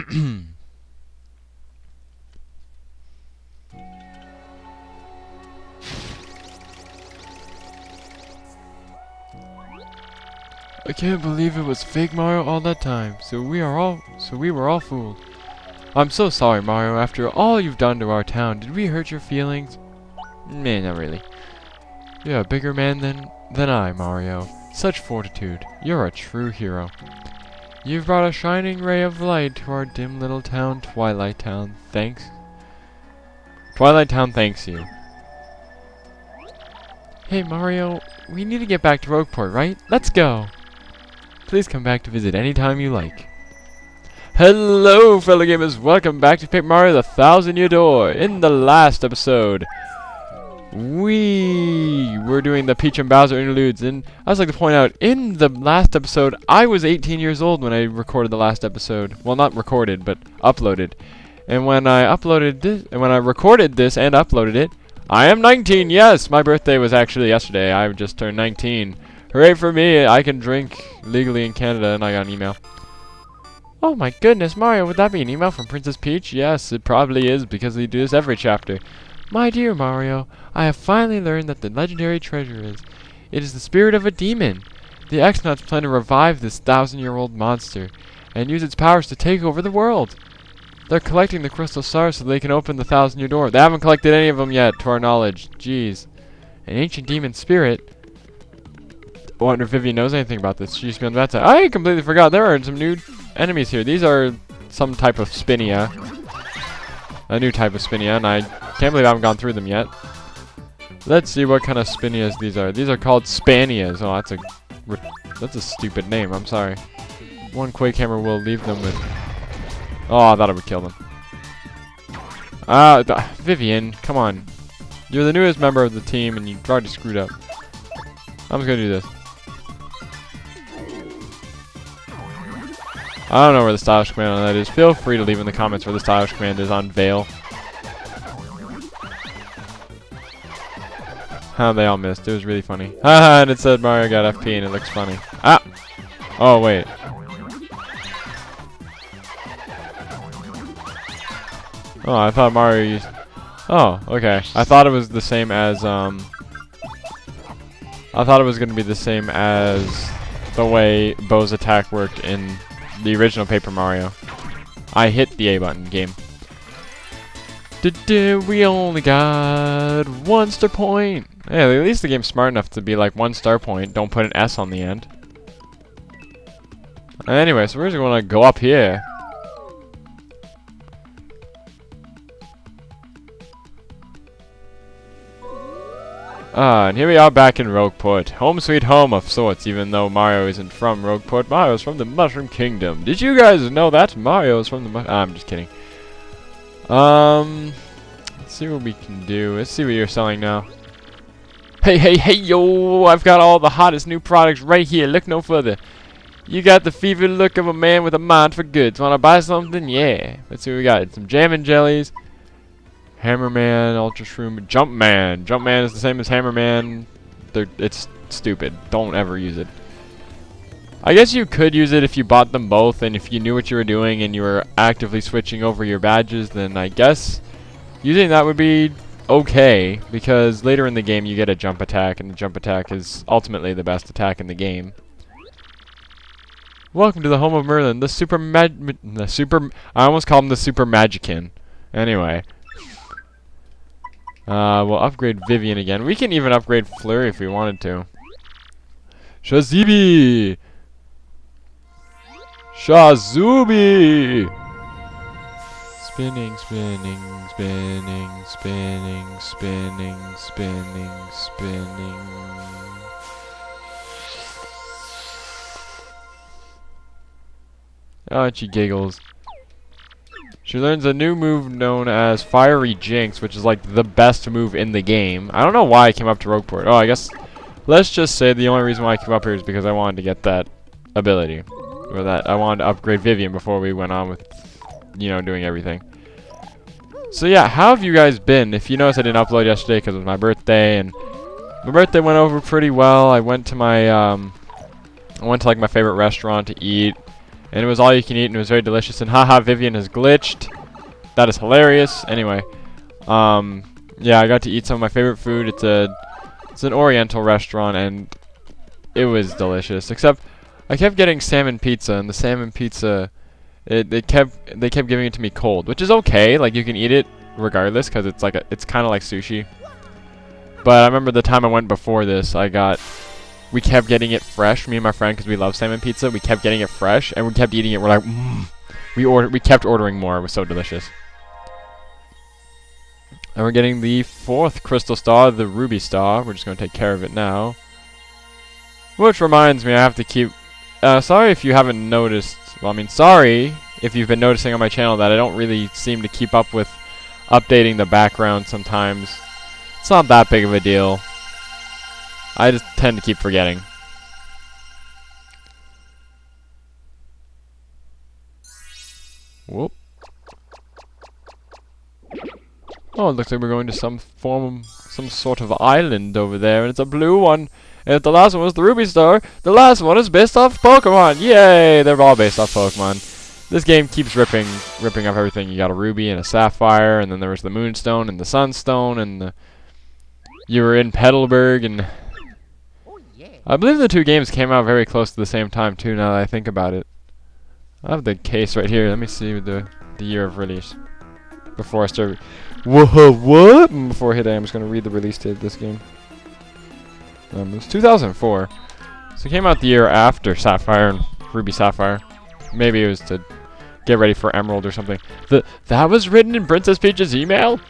I can't believe it was fake Mario all that time. So we were all fooled. I'm so sorry, Mario. After all you've done to our town, did we hurt your feelings? Meh, not really. You're a bigger man than I, Mario. Such fortitude. You're a true hero. You've brought a shining ray of light to our dim little town, Twilight Town. Thanks. Twilight Town thanks you. Hey, Mario. We need to get back to Rogueport, right? Let's go. Please come back to visit anytime you like. Hello, fellow gamers. Welcome back to Paper Mario: The Thousand-Year Door. In the last episode, we were doing the Peach and Bowser interludes, and I would like to point out, in the last episode, I was 18 years old when I recorded the last episode. Well, not recorded, but uploaded. And when I uploaded this, and when I recorded this and uploaded it, I am 19. Yes, my birthday was actually yesterday. I just turned 19. Hooray for me! I can drink legally in Canada, and I got an email. Oh my goodness, Mario, would that be an email from Princess Peach? Yes, it probably is, because they do this every chapter. My dear Mario, I have finally learned that the legendary treasure is. It is the spirit of a demon. The X-Nuts plan to revive this 1,000-year-old monster, and use its powers to take over the world. They're collecting the crystal stars so they can open the 1,000-year door. They haven't collected any of them yet, to our knowledge. Jeez. An ancient demon spirit. I wonder if Vivian knows anything about this. She used to be on that side. I completely forgot. There are some new enemies here. These are some type of Spinia. A new type of Spinia, and I can't believe I haven't gone through them yet. Let's see what kind of Spinias these are. These are called Spanias. Oh, that's a stupid name. I'm sorry. One Quake Hammer will leave them with... Oh, I thought it would kill them. Vivian, come on. You're the newest member of the team, and you've already screwed up. I'm just gonna do this. I don't know where the stylish command on that is. Feel free to leave in the comments where the stylish command is on Veil. They all missed. It was really funny. Haha, and it said Mario got FP and it looks funny. Ah! Oh, wait. Oh, I thought Mario used... Oh, okay. I thought it was the same as, I thought it was going to be the same as the way Bow's attack worked in the original Paper Mario. I hit the A button, game. We only got 1 star point. Hey, at least the game's smart enough to be like 1 star point. Don't put an S on the end. Anyway, so we're just going to go up here. And here we are back in Rogueport. Home sweet home of sorts, even though Mario isn't from Rogueport. Mario's from the Mushroom Kingdom. Did you guys know that? Mario's from the I'm just kidding. Let's see what we can do. Let's see what you're selling now. Hey, yo! I've got all the hottest new products right here. Look no further. You got the fevered look of a man with a mind for goods. Wanna buy something? Yeah. Let's see what we got. Some jam and jellies. Hammerman, Ultra Shroom, Jumpman. Jumpman is the same as Hammerman. It's stupid. Don't ever use it. I guess you could use it if you bought them both and if you knew what you were doing and you were actively switching over your badges, then I guess using that would be okay, because later in the game you get a jump attack, and the jump attack is ultimately the best attack in the game. Welcome to the home of Merlin, I almost called him the Super Magician. Anyway. We'll upgrade Vivian again. We can even upgrade Flurry if we wanted to. Shazibi! Shazubi! Spinning, spinning, spinning, spinning, spinning, spinning, spinning. Oh, she giggles. She learns a new move known as Fiery Jinx, which is like the best move in the game. I don't know why I came up to Rogueport. Oh, I guess let's just say the only reason why I came up here is because I wanted to get that ability. Or that I wanted to upgrade Vivian before we went on with, you know, doing everything. So yeah, how have you guys been? If you notice, I didn't upload yesterday because it was my birthday, and my birthday went over pretty well. I went to my, like my favorite restaurant to eat. And it was all you can eat, and it was very delicious. And haha, Vivian has glitched. That is hilarious. Anyway, yeah, I got to eat some of my favorite food. It's an Oriental restaurant, and it was delicious. Except I kept getting salmon pizza, and the salmon pizza, they kept giving it to me cold, which is okay. Like, you can eat it regardless, because it's kind of like sushi. But I remember the time I went before this, we kept getting it fresh, me and my friend, because we love salmon pizza. We kept getting it fresh, and we kept eating it. We're like, we kept ordering more. It was so delicious. And we're getting the 4th crystal star, the ruby star. We're just going to take care of it now. Which reminds me, I have to keep... sorry if you haven't noticed... Well, I mean, sorry if you've been noticing on my channel that I don't really seem to keep up with updating the background sometimes. It's not that big of a deal. I just tend to keep forgetting. Whoop. Oh, it looks like we're going to some sort of island over there, and it's a blue one. And if the last one was the ruby star, the last one is based off Pokemon. Yay! They're all based off Pokemon. This game keeps ripping off everything. You got a ruby and a sapphire, and then there was the moonstone and the sunstone, and you were in Petalburg, and I believe the 2 games came out very close to the same time too, now that I think about it. I have the case right here. Let me see the year of release. Before I start... What? Before I hit A, I'm just going to read the release date of this game. It was 2004. So it came out the year after Sapphire and Ruby Sapphire. Maybe it was to get ready for Emerald or something. That was written in Princess Peach's email?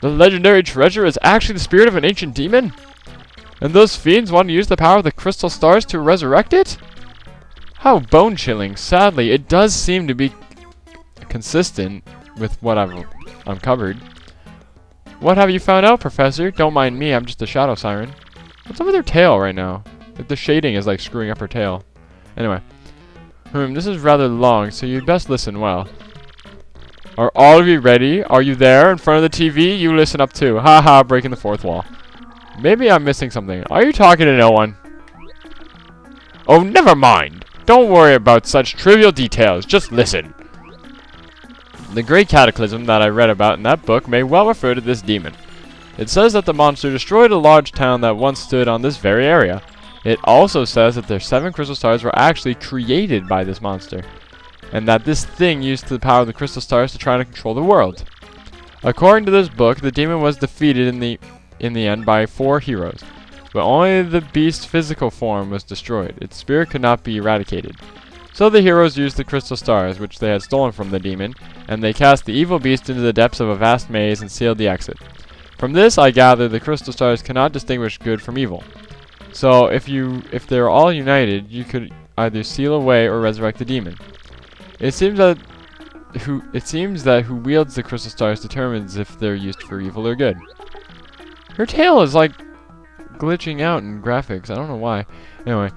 The legendary treasure is actually the spirit of an ancient demon? And those fiends want to use the power of the crystal stars to resurrect it? How bone-chilling. Sadly, it does seem to be consistent with what I've uncovered. What have you found out, Professor? Don't mind me, I'm just a shadow siren. What's up with her tail right now? Like, the shading is like screwing up her tail. Anyway. This is rather long, so you'd best listen well. Are all of you ready? Are you there in front of the TV? You listen up too. Haha, breaking the 4th wall. Maybe I'm missing something. Are you talking to no one? Oh, never mind. Don't worry about such trivial details. Just listen. The great cataclysm that I read about in that book may well refer to this demon. It says that the monster destroyed a large town that once stood on this very area. It also says that their 7 crystal stars were actually created by this monster, and that this thing used the power of the crystal stars to try to control the world. According to this book, the demon was defeated in the end by 4 heroes, but only the beast's physical form was destroyed. Its spirit could not be eradicated. So the heroes used the crystal stars, which they had stolen from the demon, and they cast the evil beast into the depths of a vast maze and sealed the exit. From this, I gather the crystal stars cannot distinguish good from evil. So if they're all united, you could either seal away or resurrect the demon. It seems that who wields the crystal stars determines if they're used for evil or good. Her tail is like glitching out in graphics. I don't know why. Anyway,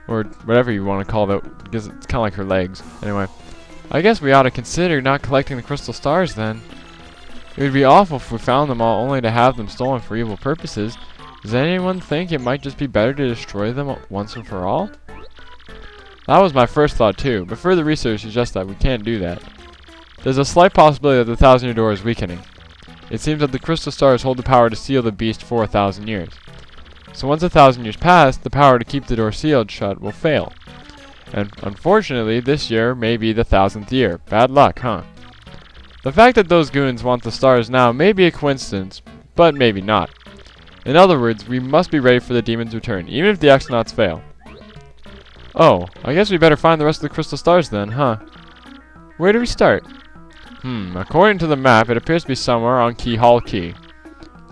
or whatever you want to call that, because it's kind of like her legs. Anyway, I guess we ought to consider not collecting the crystal stars then. It would be awful if we found them all only to have them stolen for evil purposes. Does anyone think it might just be better to destroy them once and for all? That was my first thought too, but further research suggests that we can't do that. There's a slight possibility that the 1,000-year door is weakening. It seems that the crystal stars hold the power to seal the beast for 1,000 years. So once 1,000 years pass, the power to keep the door sealed shut will fail. And unfortunately, this year may be the 1,000th year. Bad luck, huh? The fact that those goons want the stars now may be a coincidence, but maybe not. In other words, we must be ready for the demon's return, even if the Exonauts fail. Oh, I guess we better find the rest of the crystal stars then, huh? Where do we start? According to the map, it appears to be somewhere on Keyhall Key.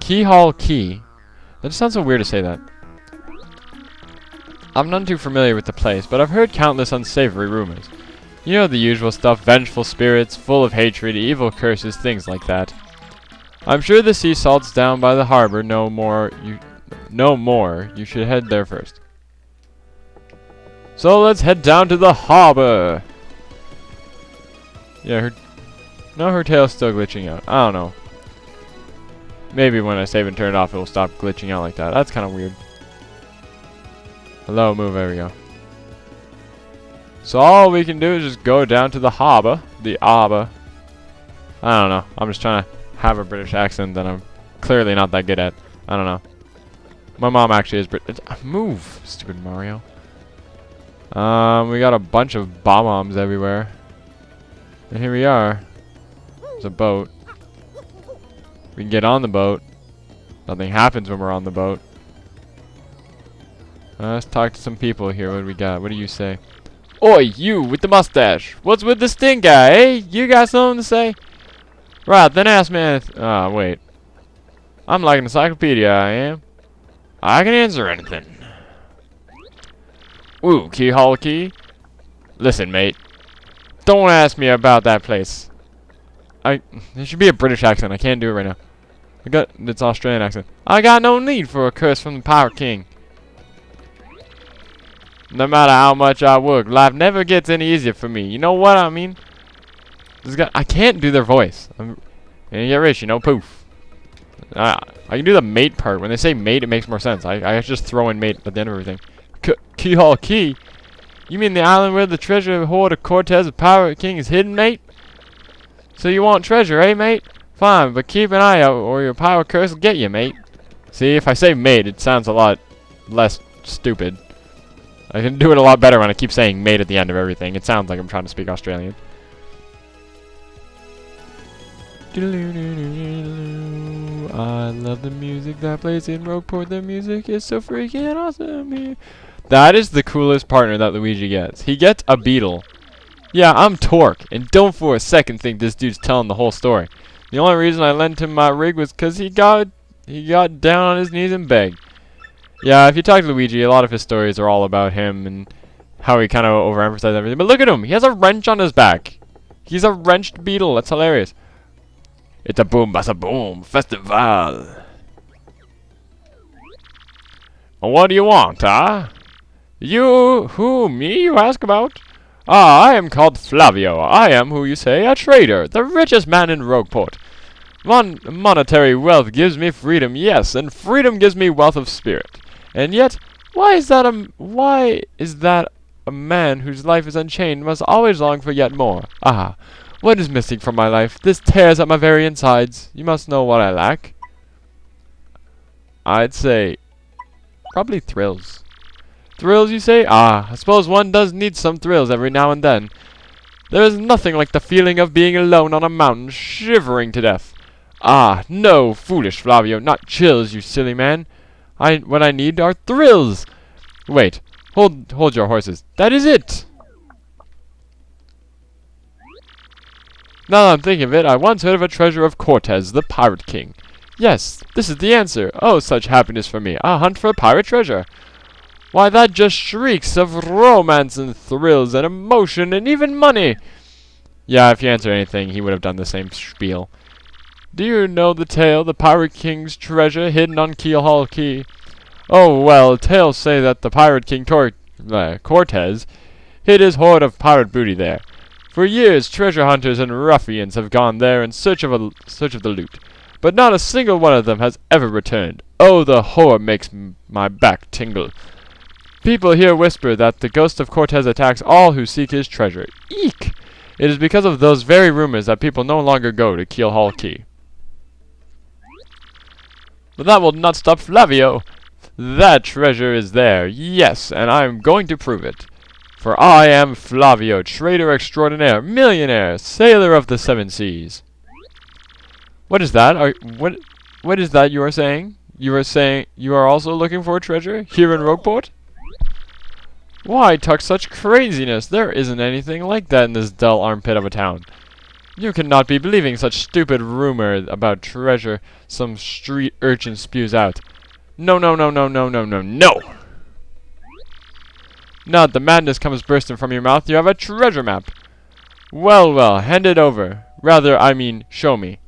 Keyhall Key? That just sounds so weird to say that. I'm none too familiar with the place, but I've heard countless unsavory rumors. You know the usual stuff, vengeful spirits, full of hatred, evil curses, things like that. I'm sure the sea salt's down by the harbor. No more. You should head there first. So let's head down to the harbor. Yeah, her tail's still glitching out. I don't know. Maybe when I save and turn it off, it will stop glitching out like that. That's kind of weird. Hello, move. There we go. So all we can do is just go down to the harbor. The arbor. I don't know. I'm just trying to have a British accent that I'm clearly not that good at. I don't know. My mom actually is British. Move, stupid Mario. We got a bunch of bombs everywhere. And here we are. There's a boat. We can get on the boat. Nothing happens when we're on the boat. Let's talk to some people here. What do we got? What do you say? Oi, you with the mustache. What's with the stink guy, eh? You got something to say? Right, then ask me. Wait. I'm like an encyclopedia, I am. I can answer anything. Ooh, keyhole key. Listen, mate. Don't ask me about that place. There should be a British accent. I can't do it right now. It's Australian accent. I got no need for a curse from the Pirate King. No matter how much I work, life never gets any easier for me. You know what I mean? I can't do their voice. And you get rich, you know, poof. I can do the mate part. When they say mate, it makes more sense. I just throw in mate at the end of everything. Keyhole key? You mean the island where the treasure hoard of Cortez, the Pirate King, is hidden, mate? So you want treasure, eh, mate? Fine, but keep an eye out or your power curse will get you, mate. See, if I say mate, it sounds a lot less stupid. I can do it a lot better when I keep saying mate at the end of everything. It sounds like I'm trying to speak Australian. I love the music that plays in Rogueport. The music is so freaking awesome here. That is the coolest partner that Luigi gets. He gets a beetle. Yeah, I'm Torque, and don't for a second think this dude's telling the whole story. The only reason I lent him my rig was because he got down on his knees and begged. Yeah, if you talk to Luigi, a lot of his stories are all about him and how he kind of overemphasizes everything. But look at him. He has a wrench on his back. He's a wrenched beetle. That's hilarious. It's a boom, bassa boom festival. Well, what do you want, huh? You, who, me, you ask about? Ah, I am called Flavio. I am, who you say, a trader, the richest man in Rogueport. Monetary wealth gives me freedom, yes, and freedom gives me wealth of spirit. And yet, why is that a man whose life is unchained must always long for yet more? Ah, what is missing from my life? This tears at my very insides. You must know what I lack. I'd say, probably thrills. Thrills, you say? Ah, I suppose one does need some thrills every now and then. There is nothing like the feeling of being alone on a mountain, shivering to death. Ah, no, foolish Flavio, not chills, you silly man. What I need are thrills. Wait, hold your horses. That is it. Now that I'm thinking of it, I once heard of a treasure of Cortez, the Pirate King. Yes, this is the answer. Oh, such happiness for me. A hunt for a pirate treasure. Why, that just shrieks of romance and thrills and emotion and even money. Yeah, if you answered anything, he would have done the same spiel. Do you know the tale, the Pirate King's treasure hidden on Keelhaul Key? Oh, well, tales say that the Pirate King Cortez hid his hoard of pirate booty there. For years, treasure hunters and ruffians have gone there in search of the loot, but not a single one of them has ever returned. Oh, the horror makes my back tingle. People here whisper that the ghost of Cortez attacks all who seek his treasure. Eek! It is because of those very rumors that people no longer go to Keelhaul Key. But that will not stop Flavio. That treasure is there, yes, and I am going to prove it. For I am Flavio, trader extraordinaire, millionaire, sailor of the seven seas. What is that? What is that you are saying? You are saying you are also looking for a treasure here in Rogueport? Why talk such craziness? There isn't anything like that in this dull armpit of a town. You cannot be believing such stupid rumor about treasure some street urchin spews out. No, no, no, no, no, no, no, no! Now that the madness comes bursting from your mouth, you have a treasure map. Well, well, hand it over. Rather, I mean, show me.